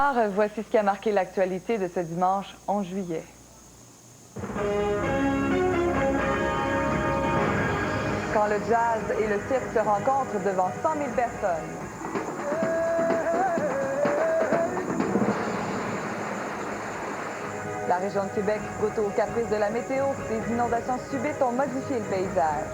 Bonsoir, voici ce qui a marqué l'actualité de ce dimanche 11 juillet. Quand le jazz et le cirque se rencontrent devant 100 000 personnes. La région de Québec goûte aux caprices de la météo. Des inondations subites ont modifié le paysage.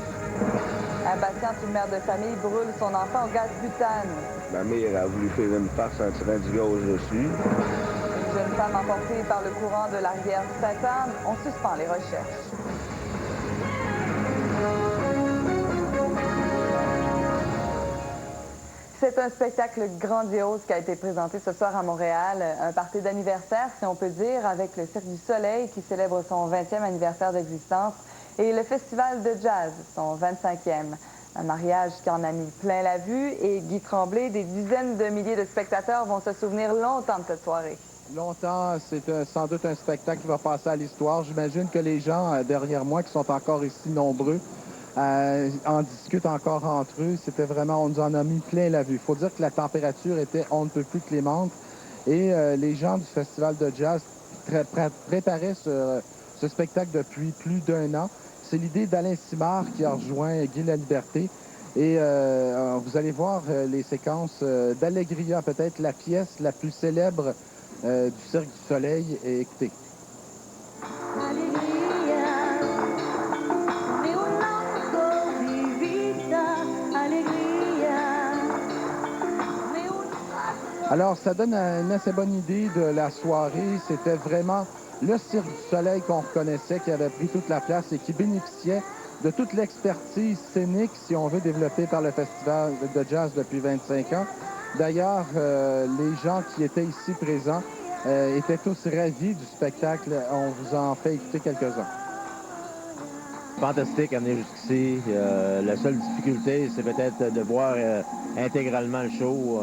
Impatiente, une mère de famille brûle son enfant au gaz butane. Ma mère a voulu faire une farce en tirant du gaz dessus. Une jeune femme emportée par le courant de la rivière Sainte-Anne. On suspend les recherches. C'est un spectacle grandiose qui a été présenté ce soir à Montréal. Un party d'anniversaire, si on peut dire, avec le Cirque du Soleil qui célèbre son 20e anniversaire d'existence et le Festival de jazz, son 25e. Un mariage qui en a mis plein la vue et Guy Tremblay, des dizaines de milliers de spectateurs vont se souvenir longtemps de cette soirée. Longtemps, c'est sans doute un spectacle qui va passer à l'histoire. J'imagine que les gens derrière moi, qui sont encore ici nombreux, en discutent encore entre eux. C'était vraiment, on nous en a mis plein la vue. Il faut dire que la température était on ne peut plus clémente. Et les gens du Festival de jazz préparaient ce spectacle depuis plus d'un an. C'est l'idée d'Alain Simard qui a rejoint Guy Laliberté. Et vous allez voir les séquences d'Allegria, peut-être la pièce la plus célèbre du Cirque du Soleil. Et écoutez. Alors, ça donne une assez bonne idée de la soirée. C'était vraiment le Cirque du Soleil qu'on reconnaissait, qui avait pris toute la place et qui bénéficiait de toute l'expertise scénique, si on veut, développée par le Festival de jazz depuis 25 ans. D'ailleurs, les gens qui étaient ici présents étaient tous ravis du spectacle. On vous en fait écouter quelques-uns. Fantastique à venir jusqu'ici. La seule difficulté, c'est peut-être de voir intégralement le show.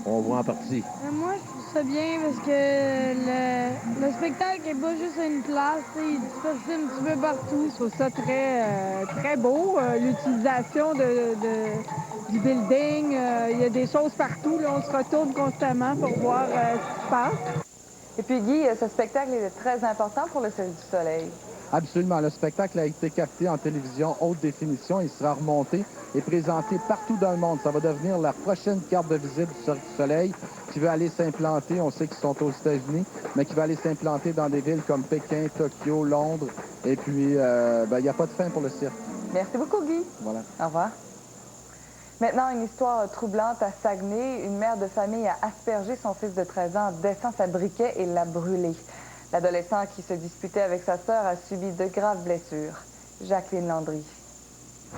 On voit en partie. Moi, je trouve ça bien parce que le spectacle n'est pas juste une place, il disperse un petit peu partout. Je trouve ça très beau. L'utilisation du building, il y a des choses partout. Là, on se retourne constamment pour voir ce qui se passe. Et puis Guy, ce spectacle est très important pour le Cirque du Soleil. Absolument. Le spectacle a été capté en télévision haute définition. Il sera remonté et présenté partout dans le monde. Ça va devenir la prochaine carte de visite du Cirque du Soleil qui va aller s'implanter. On sait qu'ils sont aux États-Unis, mais qui va aller s'implanter dans des villes comme Pékin, Tokyo, Londres. Et puis, il n'y a pas de fin pour le cirque. Merci beaucoup, Guy. Voilà. Au revoir. Maintenant, une histoire troublante à Saguenay. Une mère de famille a aspergé son fils de 13 ans d'essence à briquet et l'a brûlé. L'adolescent qui se disputait avec sa sœur a subi de graves blessures. Jacqueline Landry.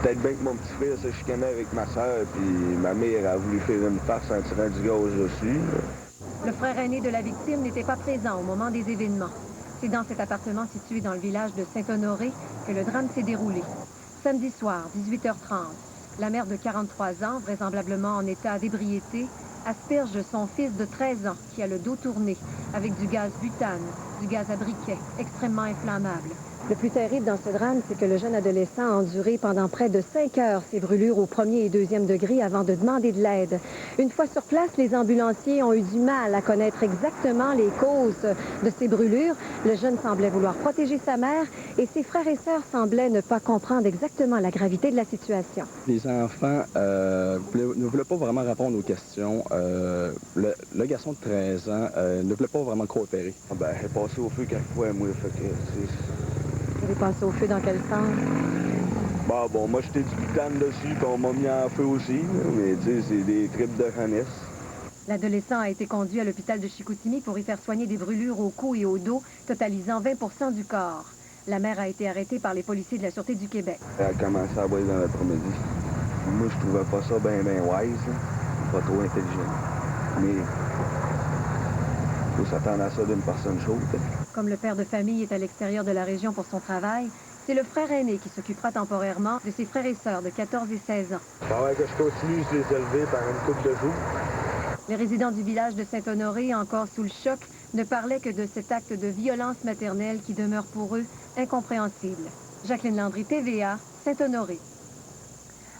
Peut-être bien que mon petit frère se chicanait avec ma sœur, puis ma mère a voulu faire une farce en tirant du gaz dessus. Le frère aîné de la victime n'était pas présent au moment des événements. C'est dans cet appartement situé dans le village de Saint-Honoré que le drame s'est déroulé. Samedi soir, 18h30, la mère de 43 ans, vraisemblablement en état d'ébriété, asperge son fils de 13 ans qui a le dos tourné avec du gaz butane, du gaz à briquet, extrêmement inflammable. Le plus terrible dans ce drame, c'est que le jeune adolescent a enduré pendant près de 5 heures ses brûlures au premier et deuxième degré avant de demander de l'aide. Une fois sur place, les ambulanciers ont eu du mal à connaître exactement les causes de ces brûlures. Le jeune semblait vouloir protéger sa mère et ses frères et sœurs semblaient ne pas comprendre exactement la gravité de la situation. Les enfants ne voulaient pas vraiment répondre aux questions. Le garçon de 13 ans ne voulait pas vraiment coopérer. Ben, elle est passée au feu quelques fois, moi, fait que Il est passé au feu dans quel sens? bon, moi, j'étais du butane dessus, puis on m'a mis en feu aussi, là, mais tu sais, c'est des tripes de jeunesse. L'adolescent a été conduit à l'hôpital de Chicoutimi pour y faire soigner des brûlures au cou et au dos, totalisant 20% du corps. La mère a été arrêtée par les policiers de la Sûreté du Québec. Elle a commencé à boire dans l'après-midi. Moi, je trouvais pas ça bien wise, là. Pas trop intelligent. Mais faut s'attendre à ça d'une personne chaude. Comme le père de famille est à l'extérieur de la région pour son travail, c'est le frère aîné qui s'occupera temporairement de ses frères et sœurs de 14 et 16 ans. Ça va que je continue de les élever par une couple de jours. Les résidents du village de Saint-Honoré, encore sous le choc, ne parlaient que de cet acte de violence maternelle qui demeure pour eux incompréhensible. Jacqueline Landry, TVA, Saint-Honoré.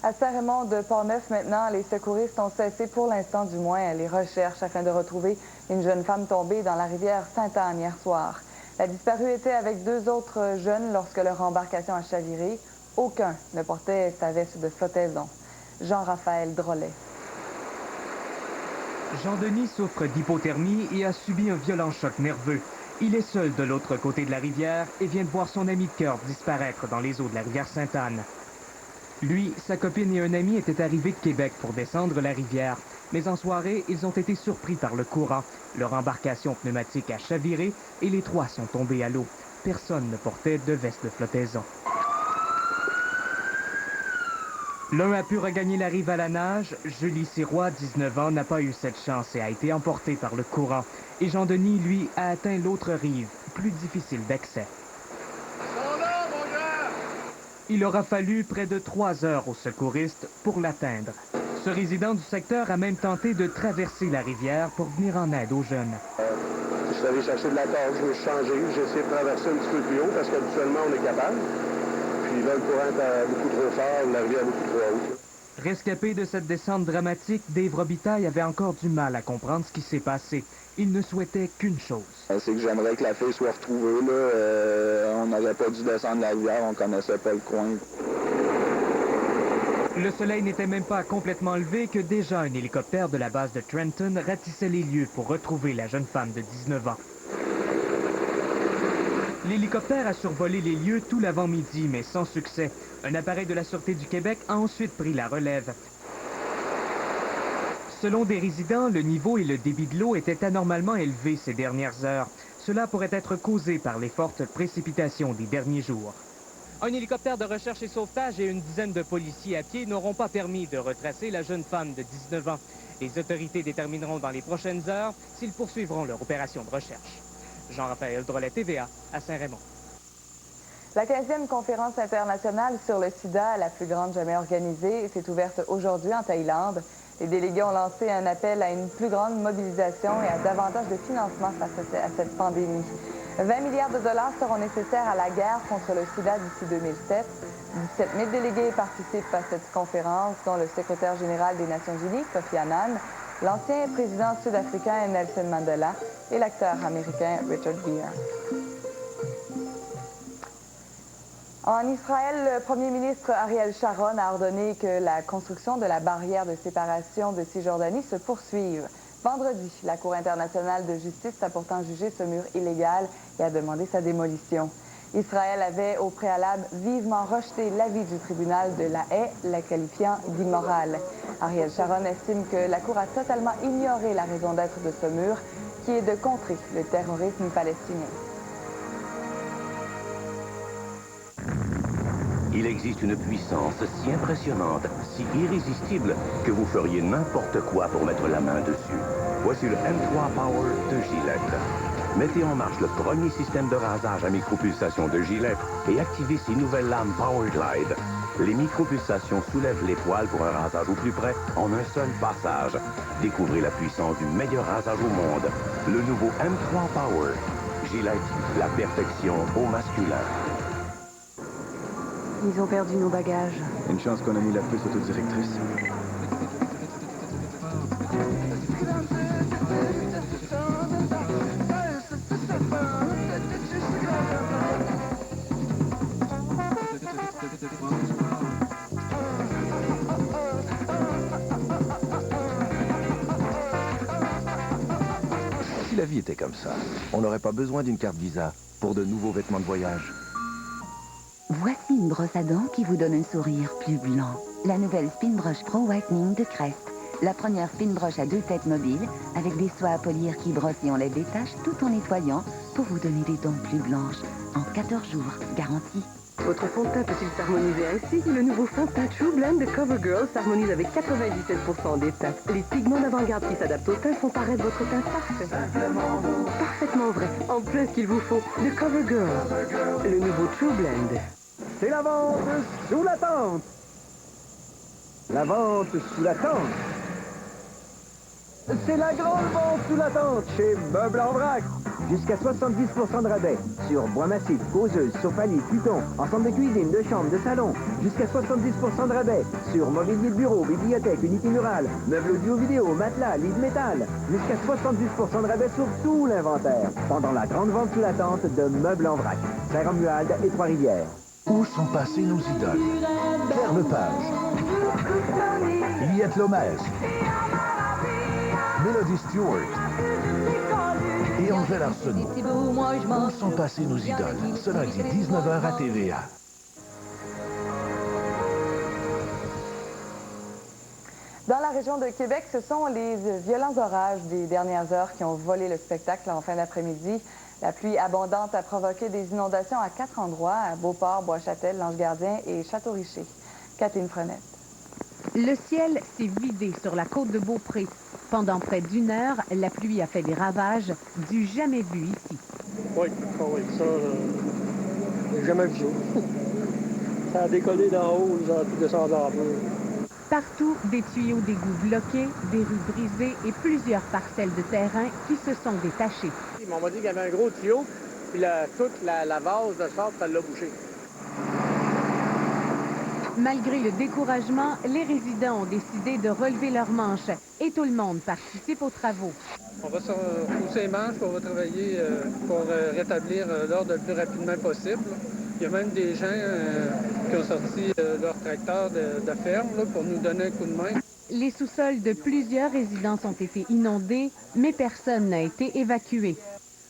À Saint-Raymond de Portneuf, maintenant, les secouristes ont cessé pour l'instant du moins les recherches afin de retrouver une jeune femme tombée dans la rivière Sainte-Anne hier soir. La disparue était avec 2 autres jeunes lorsque leur embarcation a chaviré. Aucun ne portait sa veste de flottaison. Jean-Raphaël Drolet. Jean-Denis souffre d'hypothermie et a subi un violent choc nerveux. Il est seul de l'autre côté de la rivière et vient de voir son ami de cœur disparaître dans les eaux de la rivière Sainte-Anne. Lui, sa copine et un ami étaient arrivés de Québec pour descendre la rivière. Mais en soirée, ils ont été surpris par le courant. Leur embarcation pneumatique a chaviré et les 3 sont tombés à l'eau. Personne ne portait de veste de flottaison. L'un a pu regagner la rive à la nage. Julie Sirois, 19 ans, n'a pas eu cette chance et a été emportée par le courant. Et Jean-Denis, lui, a atteint l'autre rive, plus difficile d'accès. Il aura fallu près de 3 heures aux secouristes pour l'atteindre. Ce résident du secteur a même tenté de traverser la rivière pour venir en aide aux jeunes. Je suis allé chercher de la corde, je me suis changé, j'ai essayé de traverser un petit peu plus haut parce qu'habituellement on est capable. Puis là, le courant est beaucoup trop fort, la rivière est beaucoup trop haute. Rescapé de cette descente dramatique, Dave Robitaille avait encore du mal à comprendre ce qui s'est passé. Il ne souhaitait qu'une chose. C'est que j'aimerais que la fille soit retrouvée, là. On n'aurait pas dû descendre la rivière, on connaissait pas le coin. Le soleil n'était même pas complètement levé que déjà un hélicoptère de la base de Trenton ratissait les lieux pour retrouver la jeune femme de 19 ans. L'hélicoptère a survolé les lieux tout l'avant-midi, mais sans succès. Un appareil de la Sûreté du Québec a ensuite pris la relève. Selon des résidents, le niveau et le débit de l'eau étaient anormalement élevés ces dernières heures. Cela pourrait être causé par les fortes précipitations des derniers jours. Un hélicoptère de recherche et sauvetage et une dizaine de policiers à pied n'auront pas permis de retracer la jeune femme de 19 ans. Les autorités détermineront dans les prochaines heures s'ils poursuivront leur opération de recherche. Jean-Raphaël Drolet, TVA, à Saint-Raymond. La 15e conférence internationale sur le sida, la plus grande jamais organisée, s'est ouverte aujourd'hui en Thaïlande. Les délégués ont lancé un appel à une plus grande mobilisation et à davantage de financement face à cette pandémie. 20 milliards de dollars seront nécessaires à la guerre contre le sida d'ici 2007. 17 000 délégués participent à cette conférence, dont le secrétaire général des Nations Unies, Kofi Annan, l'ancien président sud-africain Nelson Mandela et l'acteur américain Richard Gere. En Israël, le premier ministre Ariel Sharon a ordonné que la construction de la barrière de séparation de Cisjordanie se poursuive. Vendredi, la Cour internationale de justice a pourtant jugé ce mur illégal et a demandé sa démolition. Israël avait au préalable vivement rejeté l'avis du tribunal de la Haye, la qualifiant d'immorale. Ariel Sharon estime que la Cour a totalement ignoré la raison d'être de ce mur, qui est de contrer le terrorisme palestinien. Il existe une puissance si impressionnante, si irrésistible, que vous feriez n'importe quoi pour mettre la main dessus. Voici le M3 Power de Gillette. Mettez en marche le premier système de rasage à micropulsation de Gillette et activez ses nouvelles lames Power Glide. Les micropulsations soulèvent les poils pour un rasage au plus près en un seul passage. Découvrez la puissance du meilleur rasage au monde. Le nouveau M3 Power. Gillette, la perfection au masculin. Ils ont perdu nos bagages. Une chance qu'on a mis la puce autodirectrice. Si la vie était comme ça, on n'aurait pas besoin d'une carte Visa pour de nouveaux vêtements de voyage. Voici une brosse à dents qui vous donne un sourire plus blanc. La nouvelle Spin Brush Pro Whitening de Crest. La première spin brush à 2 têtes mobiles avec des soies à polir qui brossent et enlèvent des taches tout en nettoyant pour vous donner des dents plus blanches. En 14 jours, garantie. Votre fond de teint peut-il s'harmoniser ainsi? Le nouveau fond de teint True Blend de CoverGirl s'harmonise avec 97% des teintes. Les pigments d'avant-garde qui s'adaptent au teint font paraître votre teint parfait. Parfaitement vrai. En plein ce qu'il vous faut. De CoverGirl. Le nouveau True Blend. C'est la vente sous la tente. La vente sous la tente. c'est la grande vente sous la tente chez Meubles en vrac. Jusqu'à 70% de rabais sur bois massif, causeuse, sofa-lit, futon, ensemble de cuisine, de chambre, de salon. Jusqu'à 70% de rabais sur mobilier de bureau, bibliothèque, unité murale, meubles audio-vidéo, matelas, lit de métal. Jusqu'à 70% de rabais sur tout l'inventaire pendant la grande vente sous la tente de Meubles en vrac. Saint-Romuald et Trois-Rivières. Où sont passées nos idoles? Claire Lepage, Liette Lomez, Melody Stewart et Angèle Arsenault. Où sont passées nos idoles? Ce lundi, 19h à TVA. Dans la région de Québec, ce sont les violents orages des dernières heures qui ont volé le spectacle en fin d'après-midi. La pluie abondante a provoqué des inondations à 4 endroits, à Beauport, Bois-Châtel, L'Ange-Gardien et Château-Richer. Kathleen Frenette. Le ciel s'est vidé sur la côte de Beaupré. Pendant près d'une heure, la pluie a fait des ravages du jamais vu ici. Oui, ça, j'ai jamais vu ça. Ça a décollé d'en haut, ça a descendu en bas. Partout, des tuyaux d'égout bloqués, des rues brisées et plusieurs parcelles de terrain qui se sont détachées. On m'a dit qu'il y avait un gros tuyau, puis toute la vase de sable, ça l'a bouché. Malgré le découragement, les résidents ont décidé de relever leurs manches et tout le monde participe aux travaux. On va se repousser les manches, on va travailler pour rétablir l'ordre le plus rapidement possible. Il y a même des gens qui ont sorti leur tracteur de ferme là, pour nous donner un coup de main. Les sous-sols de plusieurs résidences ont été inondés, mais personne n'a été évacué.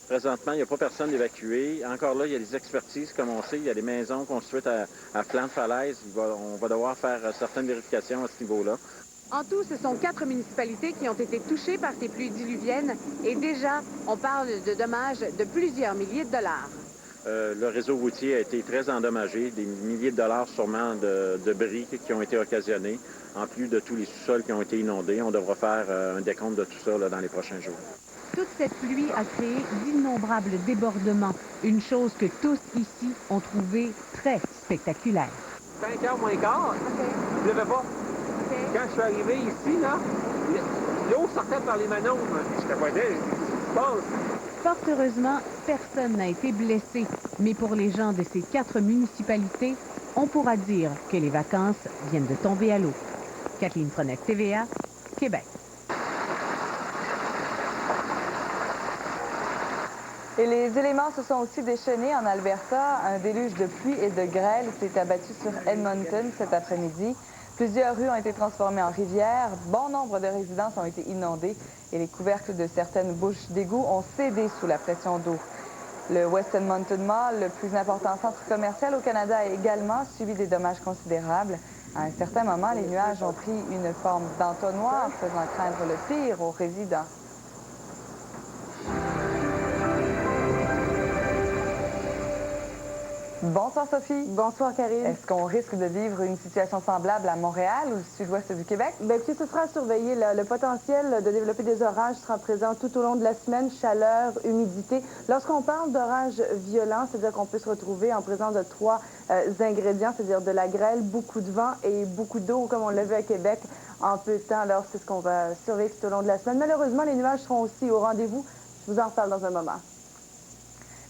Présentement, il n'y a pas personne évacué. Encore là, il y a des expertises, comme on sait. Il y a des maisons construites à flanc de falaise. On va devoir faire certaines vérifications à ce niveau-là. En tout, ce sont 4 municipalités qui ont été touchées par ces pluies diluviennes et déjà, on parle de dommages de plusieurs milliers de dollars. Le réseau routier a été très endommagé, des milliers de dollars sûrement de bris qui ont été occasionnés, en plus de tous les sous-sols qui ont été inondés. On devra faire un décompte de tout ça là, dans les prochains jours. Toute cette pluie a créé d'innombrables débordements, une chose que tous ici ont trouvé très spectaculaire. 5h moins quart, je ne levais pas. Quand je suis arrivé ici, là, l'eau sortait par les manœuvres. Je capotais, qu'est-ce qui se passe? Fort heureusement, personne n'a été blessé. Mais pour les gens de ces 4 municipalités, on pourra dire que les vacances viennent de tomber à l'eau. Kathleen Frenette, TVA, Québec. Et les éléments se sont aussi déchaînés en Alberta. Un déluge de pluie et de grêle s'est abattu sur Edmonton cet après-midi. Plusieurs rues ont été transformées en rivières. Bon nombre de résidences ont été inondées et les couvercles de certaines bouches d'égout ont cédé sous la pression d'eau. Le West Edmonton Mall, le plus important centre commercial au Canada, a également subi des dommages considérables. À un certain moment, les nuages ont pris une forme d'entonnoir, faisant craindre le pire aux résidents. Bonsoir Sophie. Bonsoir Karine. Est-ce qu'on risque de vivre une situation semblable à Montréal ou le sud-ouest du Québec? Bien, puis ce sera surveillé. Le potentiel de développer des orages sera présent tout au long de la semaine. Chaleur, humidité. Lorsqu'on parle d'orages violents, c'est-à-dire qu'on peut se retrouver en présence de 3 ingrédients, c'est-à-dire de la grêle, beaucoup de vent et beaucoup d'eau, comme on l'a vu à Québec en peu de temps. Alors, c'est ce qu'on va surveiller tout au long de la semaine. Malheureusement, les nuages seront aussi au rendez-vous. Je vous en reparle dans un moment.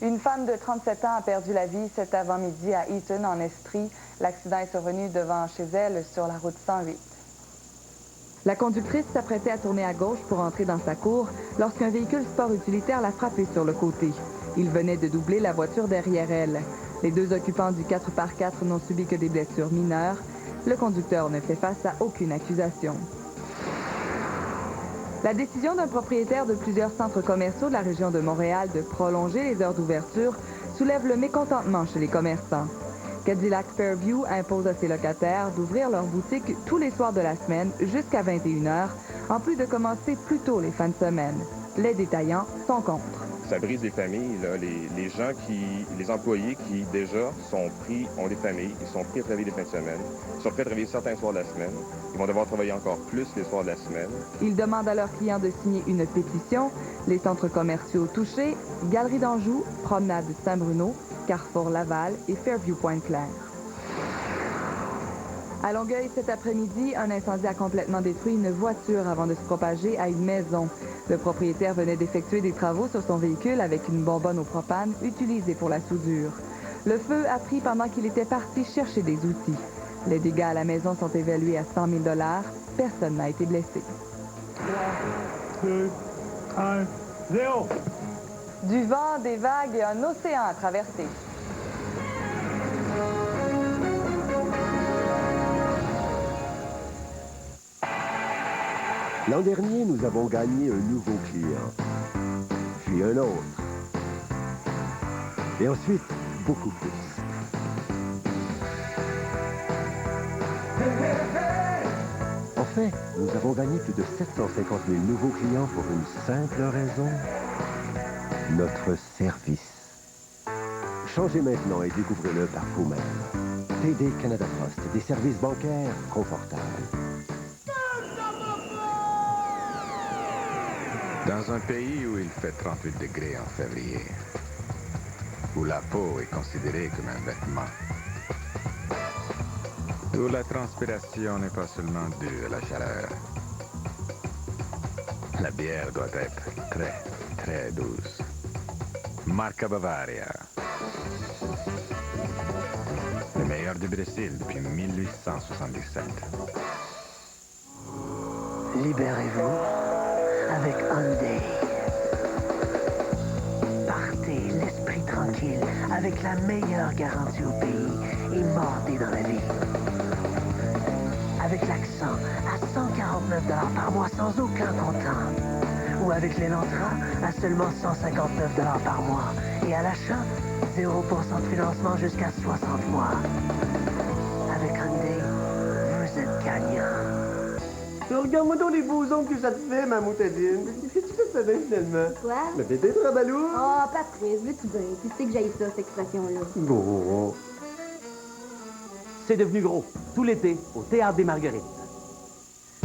Une femme de 37 ans a perdu la vie cet avant-midi à Eaton, en Estrie. L'accident est survenu devant chez elle sur la route 108. La conductrice s'apprêtait à tourner à gauche pour entrer dans sa cour lorsqu'un véhicule sport utilitaire l'a frappée sur le côté. Il venait de doubler la voiture derrière elle. Les 2 occupants du 4x4 n'ont subi que des blessures mineures. Le conducteur ne fait face à aucune accusation. La décision d'un propriétaire de plusieurs centres commerciaux de la région de Montréal de prolonger les heures d'ouverture soulève le mécontentement chez les commerçants. Cadillac Fairview impose à ses locataires d'ouvrir leurs boutiques tous les soirs de la semaine jusqu'à 21h, en plus de commencer plus tôt les fins de semaine. Les détaillants sont contre. Ça brise les familles, là. Les employés qui déjà ont des familles, ils sont prêts à travailler les fins de semaine, ils sont prêts à travailler certains soirs de la semaine, ils vont devoir travailler encore plus les soirs de la semaine. Ils demandent à leurs clients de signer une pétition. Les centres commerciaux touchés, Galerie d'Anjou, Promenade Saint-Bruno, Carrefour Laval et Fairview Pointe-Claire. À Longueuil, cet après-midi, un incendie a complètement détruit une voiture avant de se propager à une maison. Le propriétaire venait d'effectuer des travaux sur son véhicule avec une bonbonne au propane utilisée pour la soudure. Le feu a pris pendant qu'il était parti chercher des outils. Les dégâts à la maison sont évalués à 100 000 $. Personne n'a été blessé. 3, 2, 1, 0. Du vent, des vagues et un océan à traverser. L'an dernier, nous avons gagné un nouveau client, puis un autre, et ensuite, beaucoup plus. En fait, nous avons gagné plus de 750 000 nouveaux clients pour une simple raison, notre service. Changez maintenant et découvrez-le par vous-même. TD Canada Trust, des services bancaires confortables. Dans un pays où il fait 38 degrés en février, où la peau est considérée comme un vêtement, où la transpiration n'est pas seulement due à la chaleur, la bière doit être très, très douce. Marca Bavaria. Le meilleur du Brésil depuis 1877. Libérez-vous avec Hyundai. Partez l'esprit tranquille avec la meilleure garantie au pays et mordez dans la vie. Avec l'accent à 149 $ par mois sans aucun comptant. Ou avec l'Elantra à seulement 159 $ par mois. Et à l'achat, 0% de financement jusqu'à 60 mois. Avec Hyundai, vous êtes gagnant. Regarde-moi donc les beaux ongles que ça te fait, ma moutadine. Qu'est-ce que tu fais ça bien, finalement? Quoi? Le bébé trabalou. Oh, Patrice, veux-tu bien? Tu sais que j'aille ça, cette expression-là. Bon. C'est devenu gros. Tout l'été, au Théâtre des Marguerites.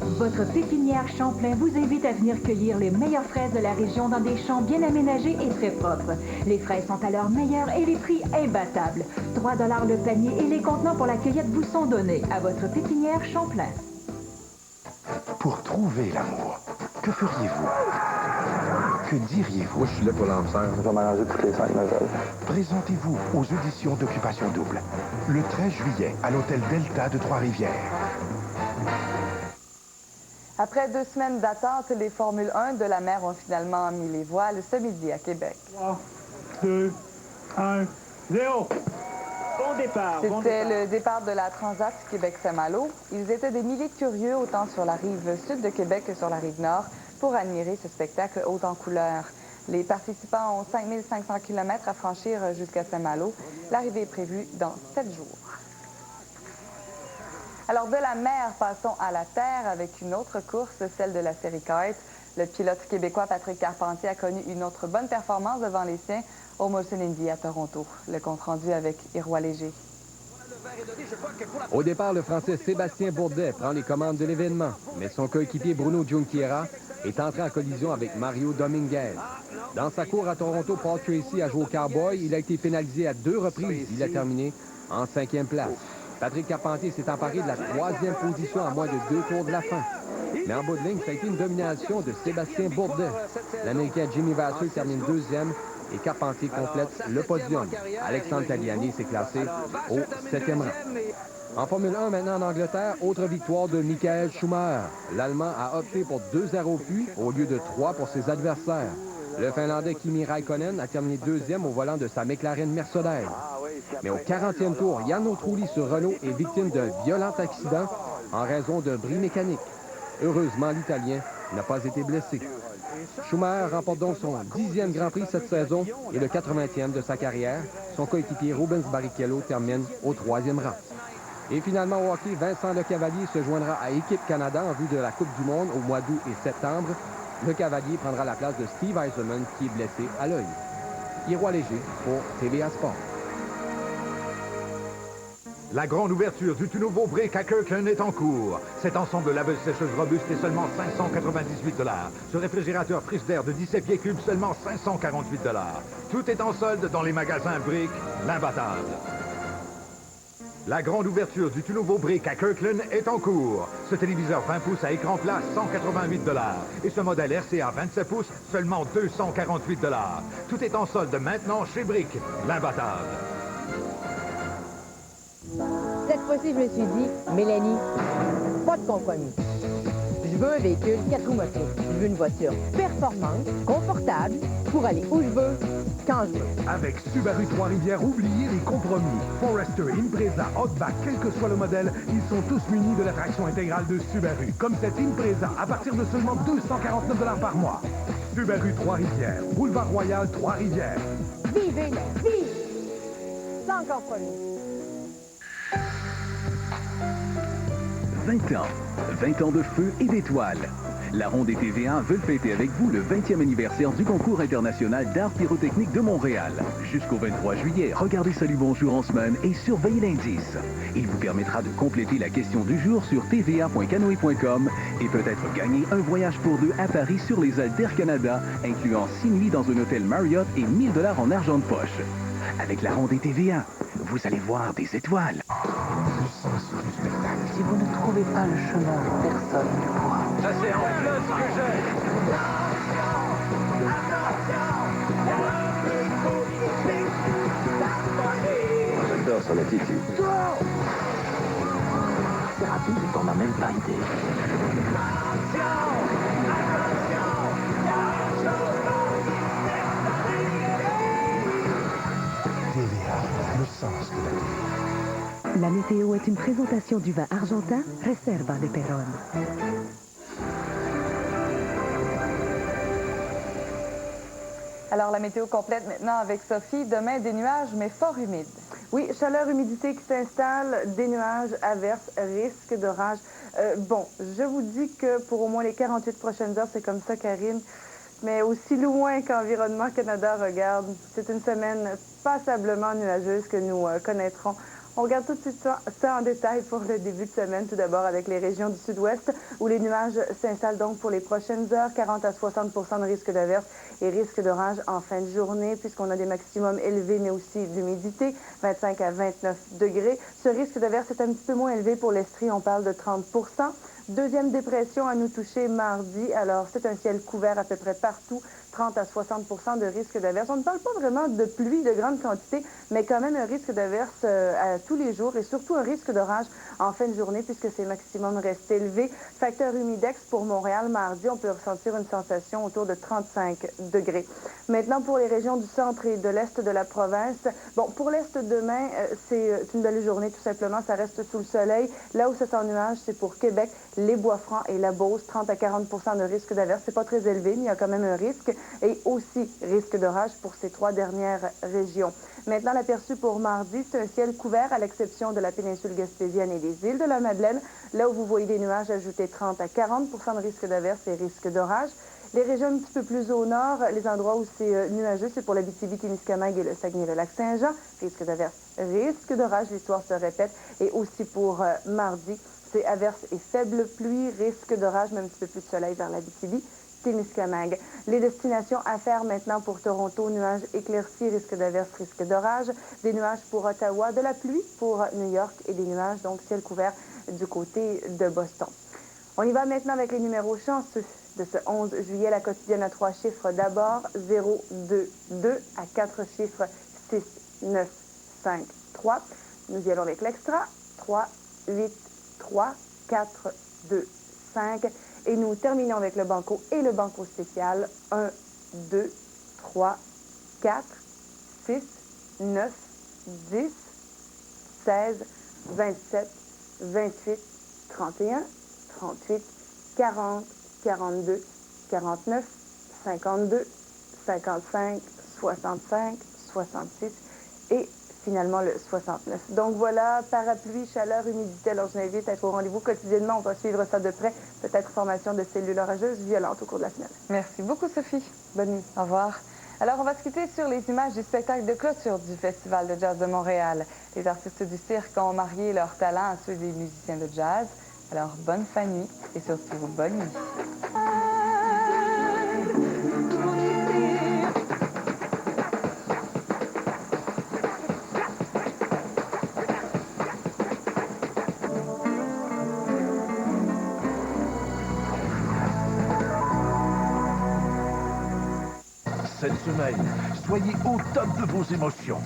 Votre pépinière Champlain vous invite à venir cueillir les meilleures fraises de la région dans des champs bien aménagés et très propres. Les fraises sont à leur meilleur et les prix imbattables. 3 $ le panier et les contenants pour la cueillette vous sont donnés à votre pépinière Champlain. Pour trouver l'amour, que feriez-vous? Que diriez-vous? Moi, je suis là pour l'âme sœur. Je vais m'arranger toutes les 5 nouvelles. Présentez-vous aux auditions d'Occupation Double, le 13 juillet, à l'hôtel Delta de Trois-Rivières. Après 2 semaines d'attente, les Formule 1 de la mer ont finalement mis les voiles ce midi à Québec. 3, 2, 1, 0. Bon départ. C'était le départ de la Transat Québec-Saint-Malo. Ils étaient des milliers de curieux, autant sur la rive sud de Québec que sur la rive nord, pour admirer ce spectacle haut en couleurs. Les participants ont 5500 km à franchir jusqu'à Saint-Malo. L'arrivée est prévue dans 7 jours. Alors, de la mer, passons à la terre avec une autre course, celle de la série kite. Le pilote québécois Patrick Carpentier a connu une autre bonne performance devant les siens au Molson Indy à Toronto. Le compte-rendu avec Irois Léger. Au départ, le Français Sébastien Bourdet prend les commandes de l'événement, mais son coéquipier Bruno Junqueira est entré en collision avec Mario Dominguez. Dans sa course à Toronto, Paul Tracy a joué au cowboy. Il a été pénalisé à 2 reprises. Il a terminé en 5e place. Patrick Carpentier s'est emparé de la 3e position à moins de 2 tours de la fin. Mais en bout de ligne, ça a été une domination de Sébastien Bourdet. L'Américain Jimmy Vasser termine 2e et Carpentier complète le podium. Alexandre Tagliani s'est classé au 7e rang. En Formule 1, maintenant en Angleterre, autre victoire de Michael Schumacher. L'Allemand a opté pour 2 arrêts au puits au lieu de 3 pour ses adversaires. Le Finlandais Kimi Raikkonen a terminé 2e au volant de sa McLaren Mercedes. Mais au 40e tour, Jarno Trulli sur Renault est victime d'un violent accident en raison d'un bris mécanique. Heureusement, l'Italien n'a pas été blessé. Schumacher remporte donc son 10e Grand Prix cette saison et le 80e de sa carrière. Son coéquipier Rubens Barrichello termine au 3e rang. Et finalement, au hockey, Vincent Lecavalier se joindra à Équipe Canada en vue de la Coupe du Monde au mois d'août et septembre. Le Cavalier prendra la place de Steve Yzerman qui est blessé à l'œil. Irois Léger pour TVA Sport. La grande ouverture du tout nouveau Brick à Kirkland est en cours. Cet ensemble de laveuse sécheuse robuste est seulement 598 $. Ce réfrigérateur Frigidaire de 17 pieds cubes, seulement 548 $. Tout est en solde dans les magasins Brick, l'imbattable. La grande ouverture du tout nouveau brick à Kirkland est en cours. Ce téléviseur 20 pouces à écran plat, 188 $. Et ce modèle RCA 27 pouces, seulement 248 $. Tout est en solde maintenant chez Brick, l'imbattable. Cette fois-ci, je me suis dit, Mélanie, pas de compromis. Je veux un véhicule 4 roues motrices. Je veux une voiture performante, confortable, pour aller où je veux, quand je veux. Avec Subaru Trois-Rivières, oubliez les compromis. Forester, Impreza, Outback, quel que soit le modèle, ils sont tous munis de la traction intégrale de Subaru. Comme cette Impreza, à partir de seulement 249 $ par mois. Subaru Trois-Rivières, Boulevard Royal, Trois-Rivières. Vivez la vie! Sans compromis. 20 ans. 20 ans de feu et d'étoiles. La Ronde et TVA veulent fêter avec vous le 20e anniversaire du concours international d'art pyrotechnique de Montréal. Jusqu'au 23 juillet, regardez Salut Bonjour en semaine et surveillez l'indice. Il vous permettra de compléter la question du jour sur tva.canoe.com et peut-être gagner un voyage pour deux à Paris sur les ailes d'Air Canada, incluant 6 nuits dans un hôtel Marriott et 1000 $ en argent de poche. Avec la Ronde et TVA, vous allez voir des étoiles. Si vous ne trouvez pas le chemin, personne ne le pourra. Ça, c'est en plein ce que j'ai. J'adore son attitude. C'est rapide, on n'a même pas idée. TVA, le sens de la vie. La météo est une présentation du vin argentin Reserva de Perón. Alors, la météo complète maintenant avec Sophie. Demain, des nuages, mais fort humides. Oui, chaleur, humidité qui s'installe, des nuages, averses, risque d'orage. Bon, je vous dis que pour au moins les 48 prochaines heures, c'est comme ça, Karine. Mais aussi loin qu'Environnement Canada regarde, c'est une semaine passablement nuageuse que nous connaîtrons. On regarde tout de suite ça en détail pour le début de semaine. Tout d'abord avec les régions du sud-ouest où les nuages s'installent donc pour les prochaines heures. 40 à 60 % de risque d'averse et risque d'orage en fin de journée puisqu'on a des maximums élevés mais aussi d'humidité, 25 à 29 degrés. Ce risque d'averse est un petit peu moins élevé pour l'Estrie, on parle de 30 %. Deuxième dépression à nous toucher mardi. Alors, c'est un ciel couvert à peu près partout, 30 à 60 % de risque d'averse. On ne parle pas vraiment de pluie de grande quantité, mais quand même un risque d'averse à tous les jours et surtout un risque d'orage en fin de journée puisque ces maximums restent élevés. Facteur humidex pour Montréal mardi, on peut ressentir une sensation autour de 35 degrés. Maintenant, pour les régions du centre et de l'est de la province, bon, pour l'est demain, c'est une belle journée tout simplement, ça reste sous le soleil. Là où c'est en nuage, c'est pour Québec, les Bois-Francs et la Beauce, 30 à 40 % de risque d'averse. C'est pas très élevé, mais il y a quand même un risque. Et aussi risque d'orage pour ces trois dernières régions. Maintenant, l'aperçu pour mardi, c'est un ciel couvert à l'exception de la péninsule gaspésienne et des îles de la Madeleine. Là où vous voyez des nuages ajoutés 30 à 40 % de risque d'averse et risque d'orage. Les régions un petit peu plus au nord, les endroits où c'est nuageux, c'est pour l'Abitibi-Témiscamingue et le Saguenay-Lac-Saint-Jean. Risque d'averse, risque d'orage, l'histoire se répète. Et aussi pour mardi, c'est averse et faible pluie, risque d'orage, mais un petit peu plus de soleil vers l'Abitibi-Témiscamingue. Les destinations à faire maintenant pour Toronto, nuages éclaircis, risque d'averse, risque d'orage. Des nuages pour Ottawa, de la pluie pour New York et des nuages, donc ciel couvert du côté de Boston. On y va maintenant avec les numéros chanceux de ce 11 juillet, la quotidienne à 3 chiffres d'abord, 0, 2, 2, à 4 chiffres, 6, 9, 5, 3. Nous y allons avec l'extra, 3, 8, 3, 4, 2, 5. Et nous terminons avec le banco et le banco spécial, 1, 2, 3, 4, 6, 9, 10, 16, 27, 28, 31, 38, 40, 42, 49, 52, 55, 65, 66 et finalement le 69. Donc voilà, parapluie, chaleur, humidité. Alors je m'invite à être au rendez-vous quotidiennement. On va suivre ça de près. Peut-être formation de cellules orageuses violentes au cours de la semaine. Merci beaucoup, Sophie. Bonne nuit. Au revoir. Alors, on va se quitter sur les images du spectacle de clôture du Festival de jazz de Montréal. Les artistes du cirque ont marié leur talent à ceux des musiciens de jazz. Alors, bonne fin de nuit et surtout, bonne nuit. semaine. Soyez au top de vos émotions.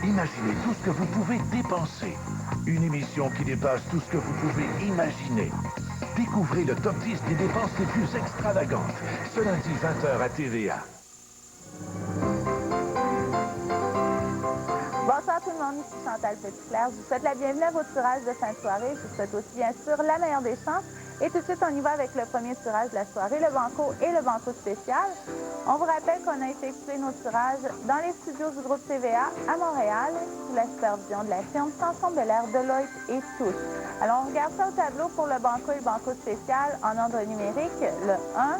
Imaginez tout ce que vous pouvez dépenser. Une émission qui dépasse tout ce que vous pouvez imaginer. Découvrez le top 10 des dépenses les plus extravagantes. Ce lundi 20h à TVA. Bonsoir tout le monde, ici Chantal Petitclerc. Je vous souhaite la bienvenue à vos tirages de fin de soirée. Je vous souhaite aussi bien sûr la meilleure des chances. Et tout de suite, on y va avec le premier tirage de la soirée, le banco et le banco spécial. On vous rappelle qu'on a effectué nos tirages dans les studios du groupe TVA à Montréal, sous la supervision de la firme Sanson Belair, Deloitte et Touche. Alors, on regarde ça au tableau pour le banco et le banco spécial en ordre numérique. Le 1,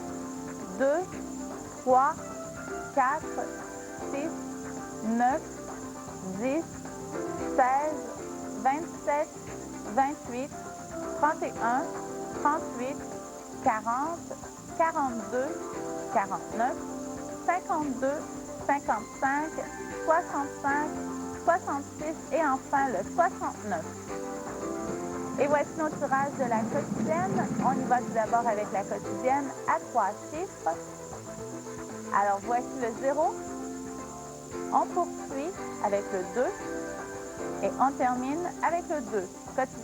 2, 3, 4, 6, 9, 10, 16, 27, 28, 31, 38, 40, 42, 49, 52, 55, 65, 66 et enfin le 69. Et voici nos tirages de la quotidienne. On y va tout d'abord avec la quotidienne à 3 chiffres. Alors voici le 0. On poursuit avec le 2 et on termine avec le 2.